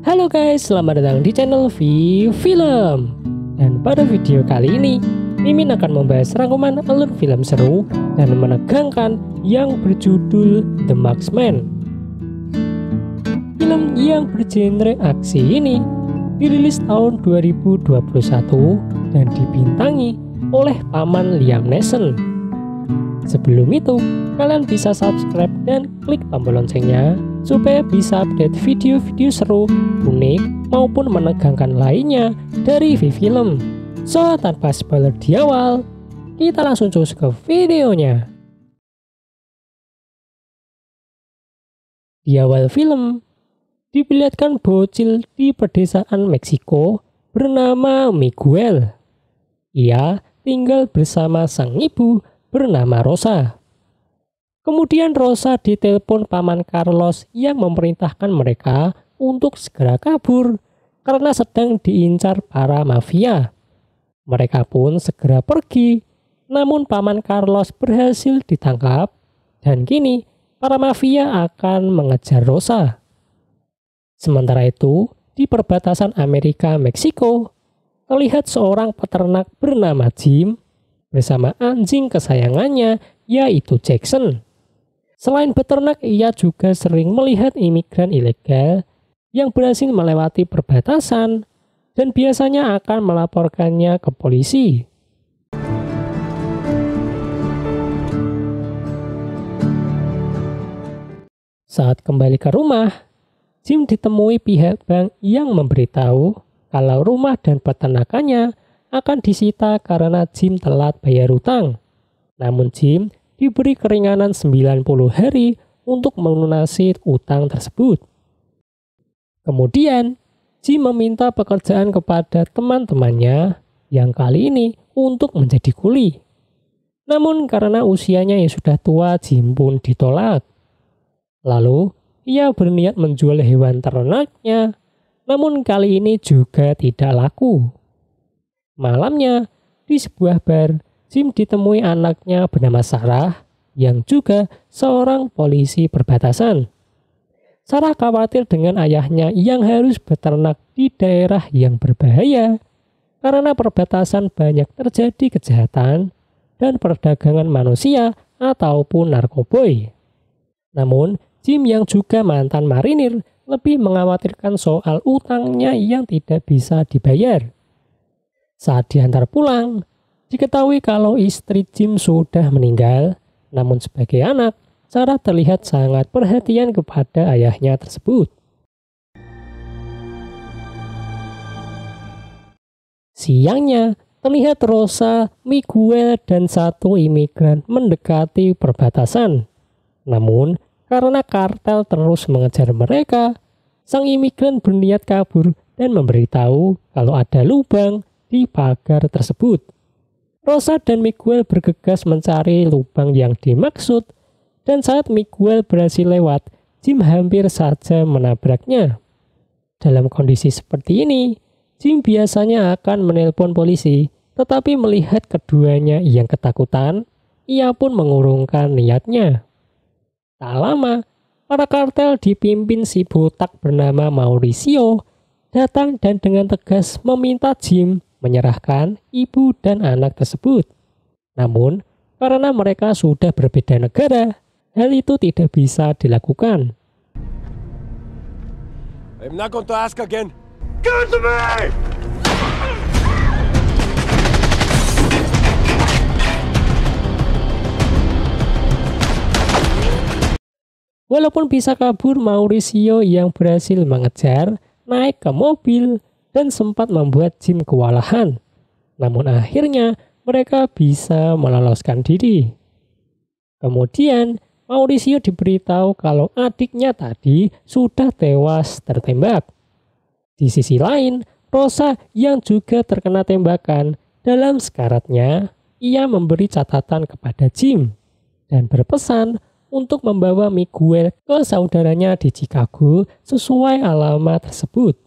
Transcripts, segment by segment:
Halo guys, selamat datang di channel Film. Dan pada video kali ini, Mimin akan membahas rangkuman alur film seru dan menegangkan yang berjudul The Marksman. Film yang bergenre aksi ini dirilis tahun 2021 dan dibintangi oleh paman Liam Neeson. Sebelum itu, kalian bisa subscribe dan klik tombol loncengnya supaya bisa update video-video seru, unik, maupun menegangkan lainnya dari Film. So, tanpa spoiler di awal, kita langsung cus ke videonya. Di awal film, diperlihatkan bocil di pedesaan Meksiko bernama Miguel. Ia tinggal bersama sang ibu bernama Rosa. Kemudian Rosa ditelepon paman Carlos yang memerintahkan mereka untuk segera kabur karena sedang diincar para mafia. Mereka pun segera pergi, namun paman Carlos berhasil ditangkap dan kini para mafia akan mengejar Rosa. Sementara itu, di perbatasan Amerika-Meksiko, terlihat seorang peternak bernama Jim bersama anjing kesayangannya yaitu Jackson. Selain beternak, ia juga sering melihat imigran ilegal yang berhasil melewati perbatasan dan biasanya akan melaporkannya ke polisi. Saat kembali ke rumah, Jim ditemui pihak bank yang memberitahu kalau rumah dan peternakannya akan disita karena Jim telat bayar utang. Namun Jim diberi keringanan 90 hari untuk melunasi utang tersebut. Kemudian, Jim meminta pekerjaan kepada teman-temannya yang kali ini untuk menjadi kuli. Namun karena usianya yang sudah tua, Jim pun ditolak. Lalu, ia berniat menjual hewan ternaknya, namun kali ini juga tidak laku. Malamnya, di sebuah bar, Jim ditemui anaknya bernama Sarah yang juga seorang polisi perbatasan. Sarah khawatir dengan ayahnya yang harus beternak di daerah yang berbahaya karena perbatasan banyak terjadi kejahatan dan perdagangan manusia ataupun narkoboy. Namun, Jim yang juga mantan marinir lebih mengkhawatirkan soal utangnya yang tidak bisa dibayar. Saat diantar pulang, diketahui kalau istri Jim sudah meninggal, namun sebagai anak, Sarah terlihat sangat perhatian kepada ayahnya tersebut. Siangnya, terlihat Rosa, Miguel, dan satu imigran mendekati perbatasan. Namun, karena kartel terus mengejar mereka, sang imigran berniat kabur dan memberitahu kalau ada lubang di pagar tersebut. Rosa dan Miguel bergegas mencari lubang yang dimaksud, dan saat Miguel berhasil lewat, Jim hampir saja menabraknya. Dalam kondisi seperti ini, Jim biasanya akan menelpon polisi, tetapi melihat keduanya yang ketakutan, ia pun mengurungkan niatnya. Tak lama, para kartel dipimpin si botak bernama Mauricio datang dan dengan tegas meminta Jim menyerahkan ibu dan anak tersebut. Namun, karena mereka sudah berbeda negara, hal itu tidak bisa dilakukan. I'm not going to ask again. Give it to me! Walaupun bisa kabur, Mauricio yang berhasil mengejar, naik ke mobil, dan sempat membuat Jim kewalahan. Namun akhirnya mereka bisa meloloskan diri. Kemudian Mauricio diberitahu kalau adiknya tadi sudah tewas tertembak. Di sisi lain, Rosa yang juga terkena tembakan, dalam sekaratnya ia memberi catatan kepada Jim dan berpesan untuk membawa Miguel ke saudaranya di Chicago sesuai alamat tersebut.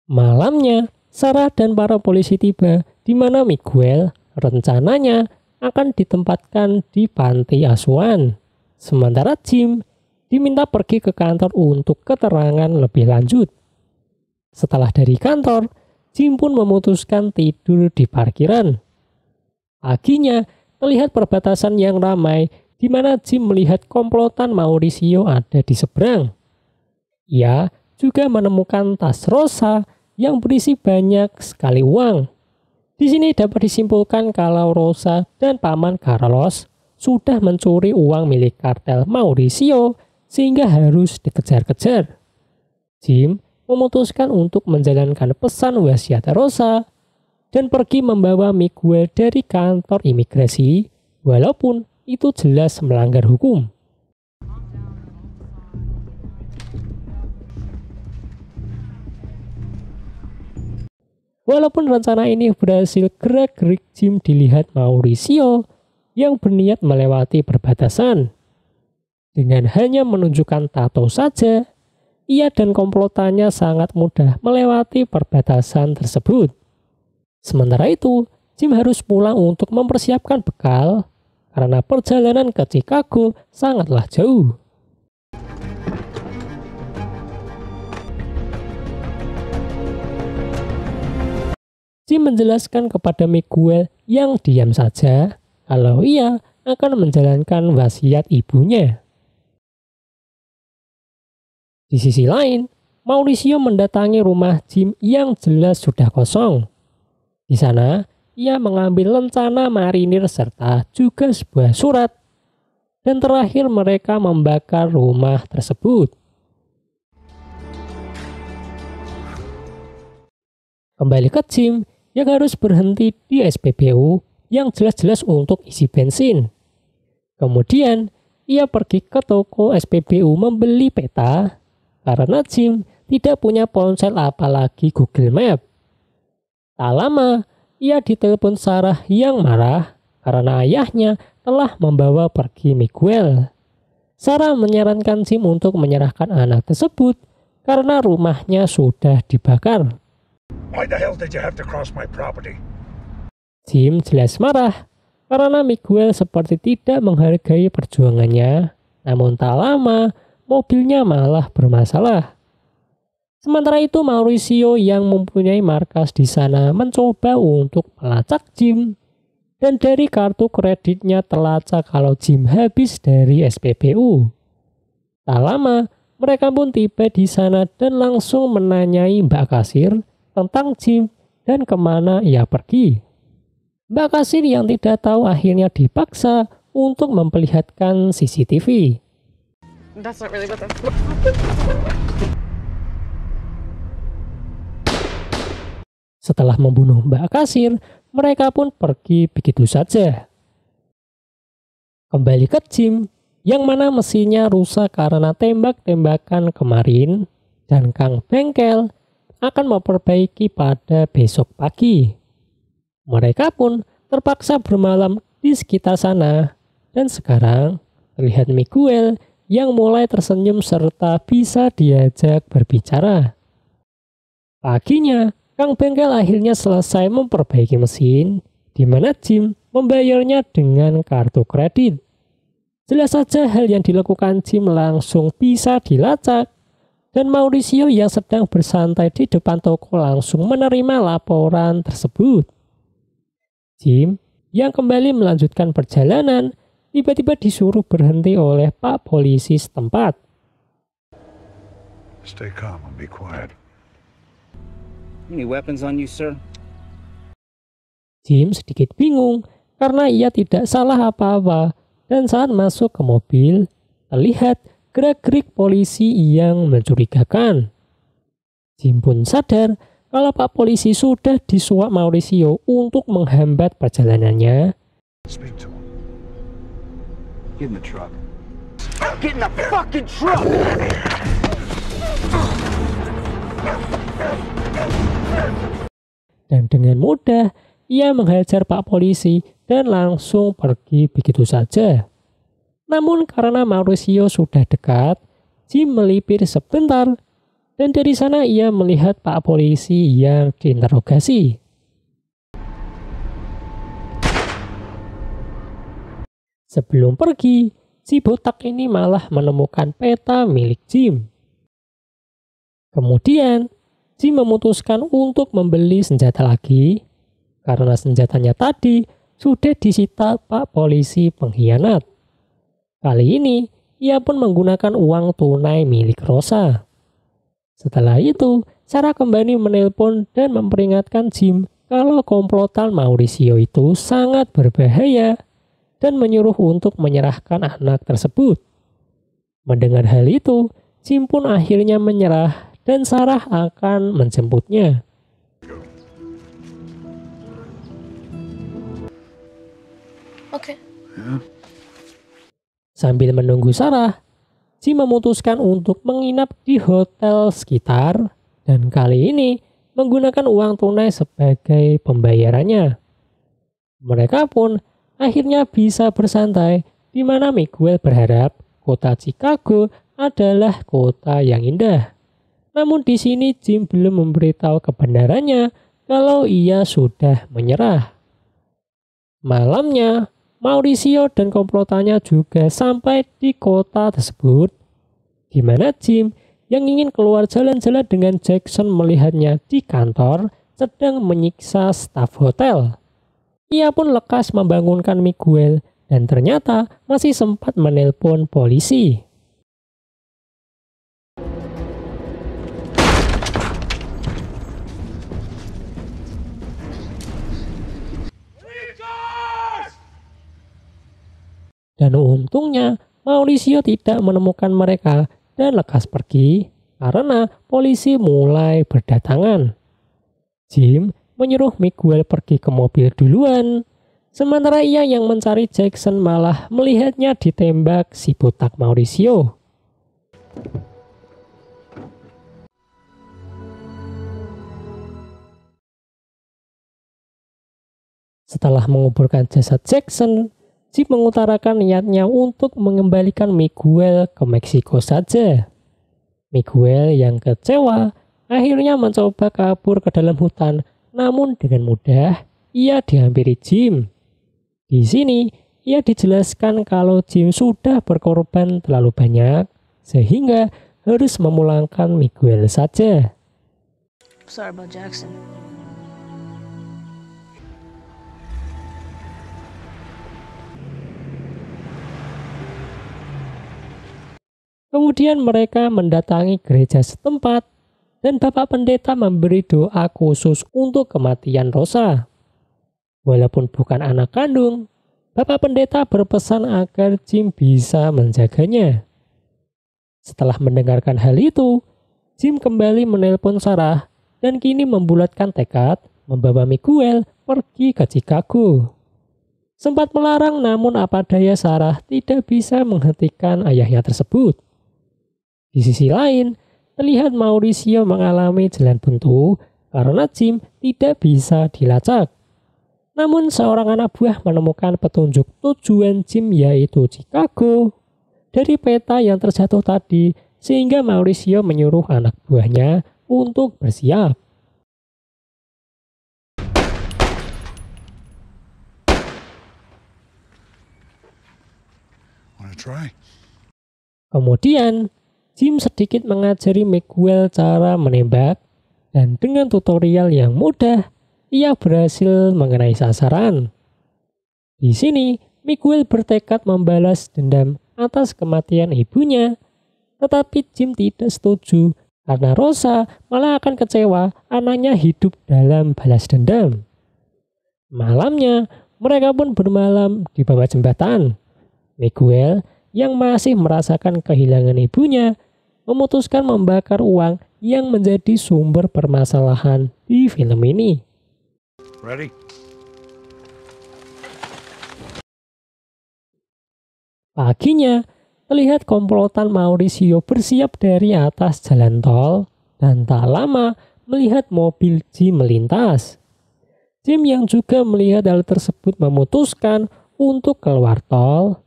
Malamnya, Sarah dan para polisi tiba di mana Miguel rencananya akan ditempatkan di panti asuhan. Sementara Jim diminta pergi ke kantor untuk keterangan lebih lanjut. Setelah dari kantor, Jim pun memutuskan tidur di parkiran. Paginya, terlihat perbatasan yang ramai di mana Jim melihat komplotan Mauricio ada di seberang. Ia juga menemukan tas Rosa yang berisi banyak sekali uang. Di sini dapat disimpulkan kalau Rosa dan paman Carlos sudah mencuri uang milik kartel Mauricio sehingga harus dikejar-kejar. Jim memutuskan untuk menjalankan pesan wasiat Rosa dan pergi membawa Miguel dari kantor imigrasi, walaupun itu jelas melanggar hukum. Walaupun rencana ini berhasil, gerak-gerik Jim dilihat Mauricio yang berniat melewati perbatasan. Dengan hanya menunjukkan tato saja, ia dan komplotannya sangat mudah melewati perbatasan tersebut. Sementara itu, Jim harus pulang untuk mempersiapkan bekal karena perjalanan ke Chicago sangatlah jauh. Jim menjelaskan kepada Miguel yang diam saja kalau ia akan menjalankan wasiat ibunya. Di sisi lain, Mauricio mendatangi rumah Jim yang jelas sudah kosong. Di sana, ia mengambil lencana marinir serta juga sebuah surat. Dan terakhir mereka membakar rumah tersebut. Kembali ke Jim yang harus berhenti di SPBU yang jelas-jelas untuk isi bensin. Kemudian, ia pergi ke toko SPBU membeli peta karena Jim tidak punya ponsel apalagi Google Map. Tak lama, ia ditelepon Sarah yang marah karena ayahnya telah membawa pergi Miguel. Sarah menyarankan Jim untuk menyerahkan anak tersebut karena rumahnya sudah dibakar. Why the hell did you have to cross my property? Jim jelas marah karena Miguel seperti tidak menghargai perjuangannya. Namun tak lama, mobilnya malah bermasalah. Sementara itu Mauricio yang mempunyai markas di sana mencoba untuk melacak Jim. Dan dari kartu kreditnya terlacak kalau Jim habis dari SPBU. Tak lama, mereka pun tiba di sana dan langsung menanyai Mbak Kasir tentang Jim dan kemana ia pergi. Mbak Kasir yang tidak tahu akhirnya dipaksa untuk memperlihatkan CCTV. That's not really what that's. Setelah membunuh Mbak Kasir, mereka pun pergi begitu saja. Kembali ke Jim, yang mana mesinnya rusak karena tembak-tembakan kemarin, dan Kang Bengkel akan memperbaiki pada besok pagi. Mereka pun terpaksa bermalam di sekitar sana, dan sekarang terlihat Miguel yang mulai tersenyum serta bisa diajak berbicara. Paginya, Kang Bengkel akhirnya selesai memperbaiki mesin, di mana Jim membayarnya dengan kartu kredit. Jelas saja hal yang dilakukan Jim langsung bisa dilacak, dan Mauricio yang sedang bersantai di depan toko langsung menerima laporan tersebut. Jim yang kembali melanjutkan perjalanan tiba-tiba disuruh berhenti oleh Pak Polisi setempat. Stay calm and be quiet. Any weapons on you, sir? Jim sedikit bingung karena ia tidak salah apa-apa, dan saat masuk ke mobil terlihat gerak-gerik polisi yang mencurigakan. Jim pun sadar kalau Pak Polisi sudah disuap Mauricio untuk menghambat perjalanannya. Speak to him. Get in the truck. Get in the fucking truck! Dan dengan mudah ia menghajar Pak Polisi dan langsung pergi begitu saja. Namun karena Mauricio sudah dekat, Jim melipir sebentar dan dari sana ia melihat Pak Polisi yang diinterogasi. Sebelum pergi, si botak ini malah menemukan peta milik Jim. Kemudian, Jim memutuskan untuk membeli senjata lagi karena senjatanya tadi sudah disita Pak Polisi pengkhianat. Kali ini, ia pun menggunakan uang tunai milik Rosa. Setelah itu, Sarah kembali menelpon dan memperingatkan Jim kalau komplotan Mauricio itu sangat berbahaya dan menyuruh untuk menyerahkan anak tersebut. Mendengar hal itu, Jim pun akhirnya menyerah dan Sarah akan menjemputnya. Okay. Sambil menunggu Sarah, Jim memutuskan untuk menginap di hotel sekitar dan kali ini menggunakan uang tunai sebagai pembayarannya. Mereka pun akhirnya bisa bersantai di mana Miguel berharap kota Chicago adalah kota yang indah. Namun di sini Jim belum memberitahu kebenarannya kalau ia sudah menyerah. Malamnya, Mauricio dan komplotannya juga sampai di kota tersebut, di mana Jim yang ingin keluar jalan-jalan dengan Jackson melihatnya di kantor sedang menyiksa staf hotel. Ia pun lekas membangunkan Miguel dan ternyata masih sempat menelpon polisi. Dan untungnya Mauricio tidak menemukan mereka dan lekas pergi karena polisi mulai berdatangan. Jim menyuruh Miguel pergi ke mobil duluan, sementara ia yang mencari Jackson malah melihatnya ditembak si botak Mauricio. Setelah menguburkan jasad Jackson, Jim mengutarakan niatnya untuk mengembalikan Miguel ke Meksiko saja. Miguel yang kecewa akhirnya mencoba kabur ke dalam hutan, namun dengan mudah ia dihampiri Jim. Di sini ia dijelaskan kalau Jim sudah berkorban terlalu banyak sehingga harus memulangkan Miguel saja. Sorry about Jackson. Kemudian mereka mendatangi gereja setempat dan Bapak Pendeta memberi doa khusus untuk kematian Rosa. Walaupun bukan anak kandung, Bapak Pendeta berpesan agar Jim bisa menjaganya. Setelah mendengarkan hal itu, Jim kembali menelpon Sarah dan kini membulatkan tekad membawa Miguel pergi ke Chicago. Sempat melarang namun apa daya Sarah tidak bisa menghentikan ayahnya tersebut. Di sisi lain, terlihat Mauricio mengalami jalan buntu karena Jim tidak bisa dilacak. Namun seorang anak buah menemukan petunjuk tujuan Jim yaitu Chicago dari peta yang terjatuh tadi sehingga Mauricio menyuruh anak buahnya untuk bersiap. Wanna try? Kemudian, Jim sedikit mengajari Miguel cara menembak dan dengan tutorial yang mudah, ia berhasil mengenai sasaran. Di sini, Miguel bertekad membalas dendam atas kematian ibunya, tetapi Jim tidak setuju karena Rosa malah akan kecewa anaknya hidup dalam balas dendam. Malamnya, mereka pun bermalam di bawah jembatan. Miguel yang masih merasakan kehilangan ibunya memutuskan membakar uang yang menjadi sumber permasalahan di film ini. Ready? Paginya, terlihat komplotan Mauricio bersiap dari atas jalan tol dan tak lama melihat mobil Jim melintas. Jim yang juga melihat hal tersebut memutuskan untuk keluar tol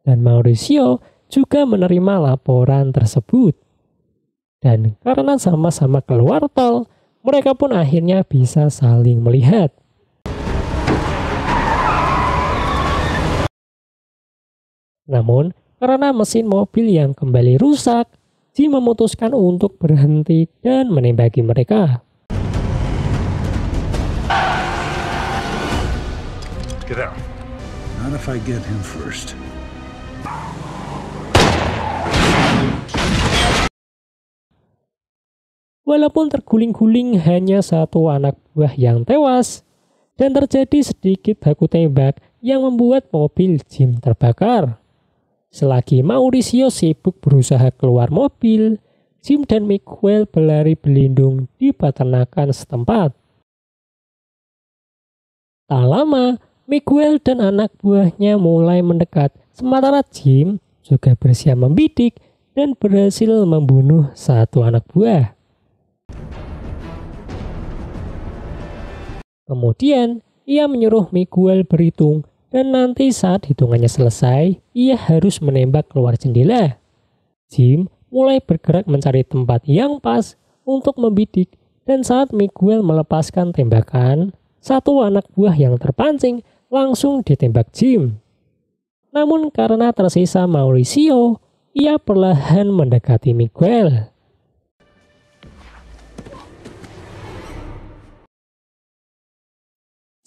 dan Mauricio juga menerima laporan tersebut. Dan karena sama-sama keluar tol, mereka pun akhirnya bisa saling melihat. Namun, karena mesin mobil yang kembali rusak, Jim memutuskan untuk berhenti dan menembaki mereka. Get out. Not if I get him first. Walaupun terguling-guling hanya satu anak buah yang tewas, dan terjadi sedikit baku tembak yang membuat mobil Jim terbakar. Selagi Mauricio sibuk berusaha keluar mobil, Jim dan Miguel berlari berlindung di peternakan setempat. Tak lama, Miguel dan anak buahnya mulai mendekat, sementara Jim juga bersiap membidik dan berhasil membunuh satu anak buah. Kemudian, ia menyuruh Miguel berhitung dan nanti saat hitungannya selesai, ia harus menembak keluar jendela. Jim mulai bergerak mencari tempat yang pas untuk membidik dan saat Miguel melepaskan tembakan, satu anak buah yang terpancing langsung ditembak Jim. Namun karena tersisa Mauricio, ia perlahan mendekati Miguel.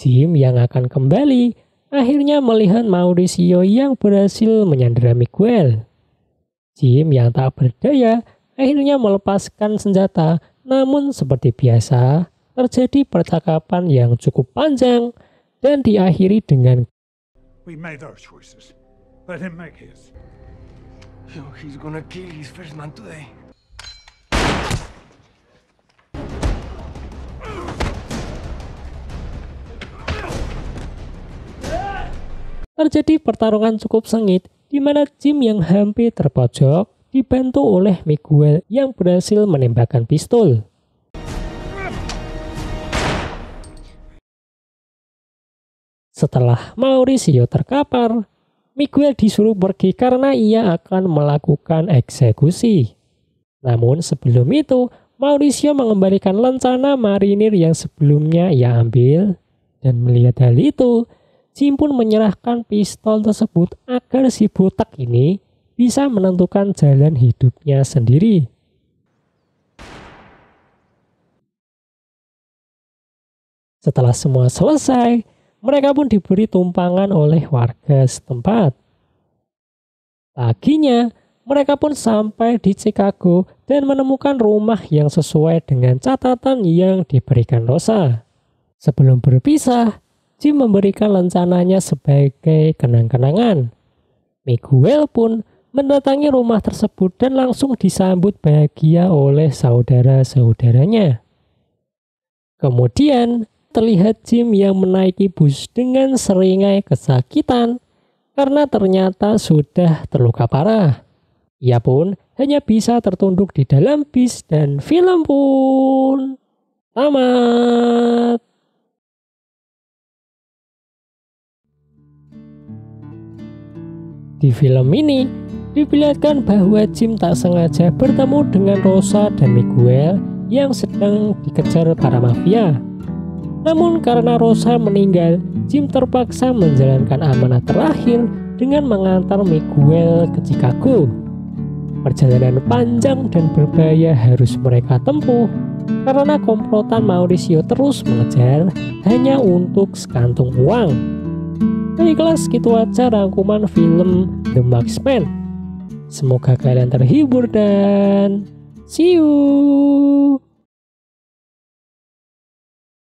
Jim yang akan kembali akhirnya melihat Mauricio yang berhasil menyandera Miguel. Jim yang tak berdaya akhirnya melepaskan senjata, namun seperti biasa terjadi percakapan yang cukup panjang dan diakhiri dengan We made our choices. Let him make his. Yo, he's gonna kill his first man today. terjadi pertarungan cukup sengit di mana Jim yang hampir terpojok dibantu oleh Miguel yang berhasil menembakkan pistol. Setelah Mauricio terkapar, Miguel disuruh pergi karena ia akan melakukan eksekusi. Namun sebelum itu, Mauricio mengembalikan lencana marinir yang sebelumnya ia ambil, dan melihat hal itu, Jim pun menyerahkan pistol tersebut agar si botak ini bisa menentukan jalan hidupnya sendiri. Setelah semua selesai, mereka pun diberi tumpangan oleh warga setempat. Paginya, mereka pun sampai di Chicago dan menemukan rumah yang sesuai dengan catatan yang diberikan Rosa. Sebelum berpisah, Jim memberikan rencananya sebagai kenang-kenangan. Miguel pun mendatangi rumah tersebut dan langsung disambut bahagia oleh saudara-saudaranya. Kemudian, terlihat Jim yang menaiki bus dengan seringai kesakitan karena ternyata sudah terluka parah. Ia pun hanya bisa tertunduk di dalam bis dan film pun tamat. Di film ini diperlihatkan bahwa Jim tak sengaja bertemu dengan Rosa dan Miguel yang sedang dikejar para mafia. Namun karena Rosa meninggal, Jim terpaksa menjalankan amanah terakhir dengan mengantar Miguel ke Chicago. Perjalanan panjang dan berbahaya harus mereka tempuh karena komplotan Mauricio terus mengejar hanya untuk sekantung uang. Baiklah, segitu aja rangkuman film The Marksman. Semoga kalian terhibur dan see you.